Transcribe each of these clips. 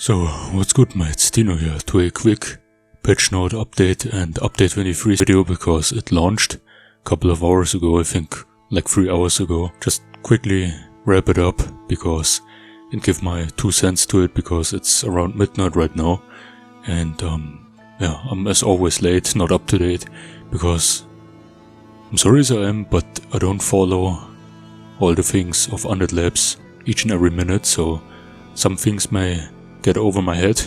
So, what's good mates, Dino here to a quick patch note update and update 23 video because it launched a couple of hours ago, I think like 3 hours ago. Just quickly wrap it up because and give my 2 cents to it because it's around midnight right now. And yeah, I'm as always late, not up to date because I'm sorry as I am, but I don't follow all the things of Undead Labs each and every minute, so some things may get over my head.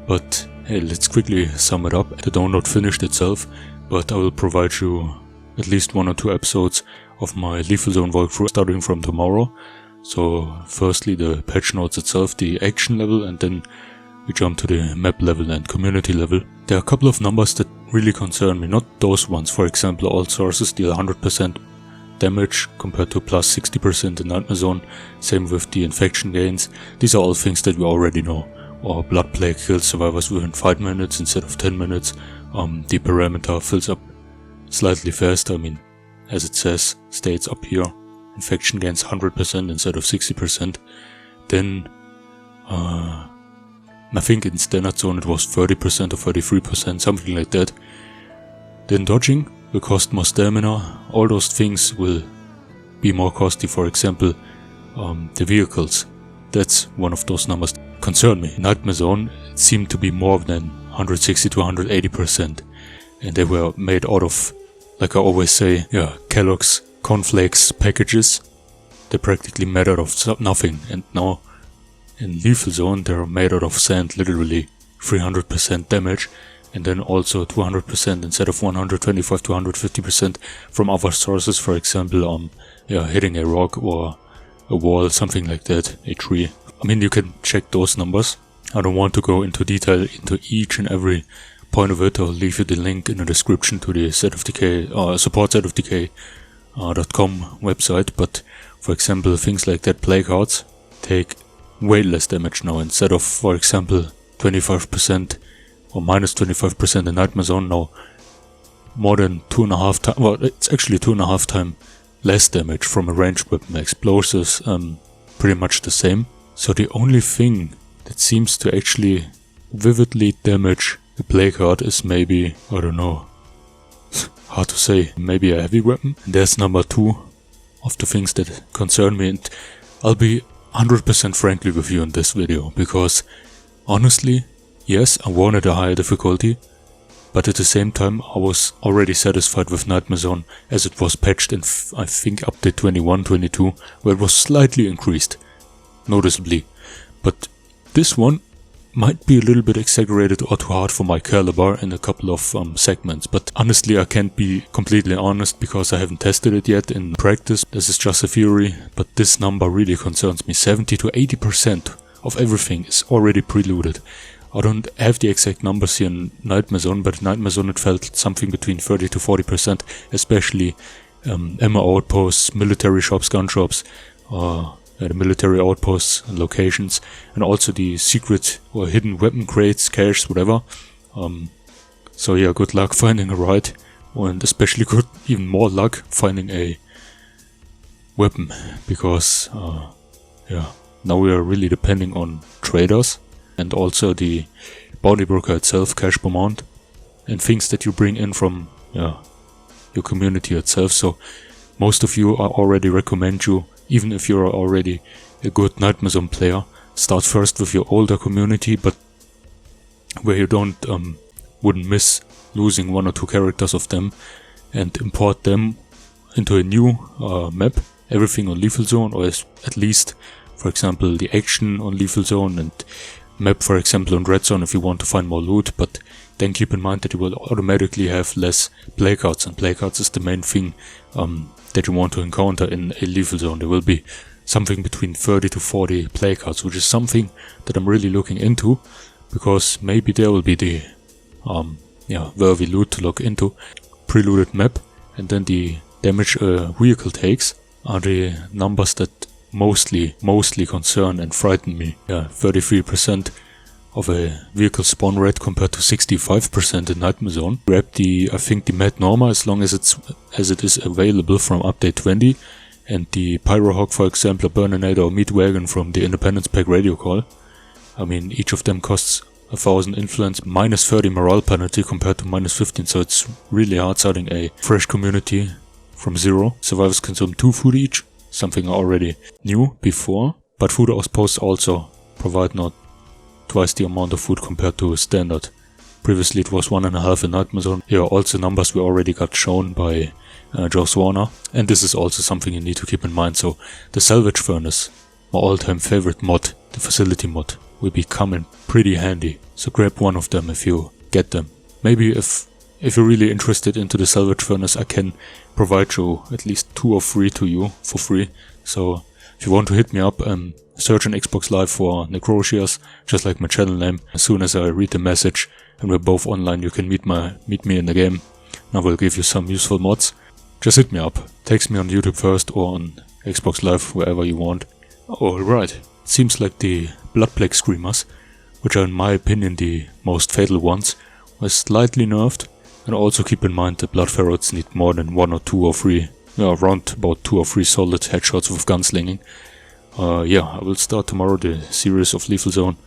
But hey, let's quickly sum it up. The download finished itself, but I will provide you at least 1 or 2 episodes of my Lethal Zone walkthrough starting from tomorrow. So firstly the patch notes itself, the action level, and then we jump to the map level and community level. There are a couple of numbers that really concern me, not those ones. For example, all sources deal 100% damage compared to plus 60% in Nightmare Zone. Same with the infection gains. These are all things that we already know. Or Blood Plague kills survivors within 5 minutes instead of 10 minutes. The parameter fills up slightly faster, I mean, as it says, states up here. Infection gains 100% instead of 60%. Then, I think in Standard Zone it was 30% or 33%, something like that. Then dodging will cost more stamina. All those things will be more costly. For example, the vehicles. That's one of those numbers that concern me. In Nightmare Zone it seemed to be more than 160 to 180%. And they were made out of, like I always say, yeah, Kellogg's cornflakes packages. They practically made out of nothing. And now in Lethal Zone they're made out of sand, literally 300% damage. And then also 200% instead of 125 to 150% from other sources, for example, yeah, hitting a rock or a wall, something like that, a tree. I mean, you can check those numbers. I don't want to go into detail into each and every point of it. I'll leave you the link in the description to the State of Decay, support State of Decay.com website. But for example, things like that, plague hearts take way less damage now. Instead of, for example, 25% or minus 25% in Nightmare Zone, now more than 2.5 times, well, it's actually 2.5 times less damage from a ranged weapon. Explosives, pretty much the same. So the only thing that seems to actually vividly damage the plague heart is maybe, I don't know, hard to say, maybe a heavy weapon. And there's number 2 of the things that concern me, and I'll be 100% frankly with you in this video, because honestly, yes, I wanted a higher difficulty, but at the same time I was already satisfied with Nightmare Zone as it was patched in, I think, update 21-22, where it was slightly increased, noticeably. But this one might be a little bit exaggerated or too hard for my caliber in a couple of segments, but honestly I can't be completely honest because I haven't tested it yet in practice. This is just a theory, but this number really concerns me. 70 to 80% of everything is already preloaded. I don't have the exact numbers here in Nightmare Zone, but in Nightmare Zone it felt something between 30 to 40%, especially ammo outposts, military shops, gun shops, the military outposts and locations, and also the secret or hidden weapon crates, caches, whatever. So yeah, good luck finding a ride, and especially good, even more luck finding a weapon, because yeah, now we are really depending on traders. And also the bounty broker itself, cash amount, and things that you bring in from your community itself. So most of you I already recommend you, even if you're already a good Nightmare Zone player, start first with your older community, but where you wouldn't miss losing 1 or 2 characters of them, and import them into a new map, everything on Lethal Zone, or at least, for example, the action on Lethal Zone, and map, for example, on Red Zone if you want to find more loot. But then keep in mind that you will automatically have less plague hearts, and plague hearts is the main thing that you want to encounter in a Lethal Zone. There will be something between 30 to 40 plague hearts, which is something that I'm really looking into, because maybe there will be the worthy loot to look into. Preloaded map, and then the damage a vehicle takes are the numbers that mostly concern and frighten me. Yeah, 33% of a vehicle spawn rate compared to 65% in Nightmare Zone. Grab the, I think, the Mad Norma as long as it is available from update 20, and the Pyrohawk, for example, a Burninator or Meat Wagon from the Independence Pack radio call. I mean, each of them costs 1000 influence, minus 30 morale penalty compared to minus 15, so it's really hard starting a fresh community from zero. Survivors consume 2 food each, something I already knew before, but food outposts also provide not twice the amount of food compared to standard. Previously it was 1.5 in Nightmare Zone. Here are also numbers we already got shown by Joe Warner, and this is also something you need to keep in mind. So the salvage furnace, my all-time favorite mod, the facility mod, will be coming pretty handy, so grab one of them if you get them. Maybe if you're really interested into the salvage furnace, I can provide you at least 2 or 3 to you for free. So if you want to hit me up, search on Xbox Live for Necrosias, just like my channel name. As soon as I read the message and we're both online, you can meet me in the game, and I will give you some useful mods. Just hit me up, text me on YouTube first or on Xbox Live, wherever you want. Alright, it seems like the Blood Plague Screamers, which are in my opinion the most fatal ones, were slightly nerfed. And also keep in mind the Blood Ferrets need more than 1 or 2 or 3, around about 2 or 3 solid headshots with gunslinging. Yeah, I will start tomorrow the series of Lethal Zone.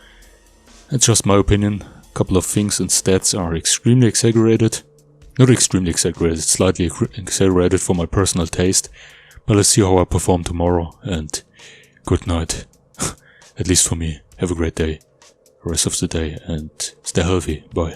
It's just my opinion. A couple of things and stats are extremely exaggerated. Not extremely exaggerated, slightly exaggerated for my personal taste. But let's see how I perform tomorrow, and good night. At least for me. Have a great day, rest of the day, and stay healthy. Bye.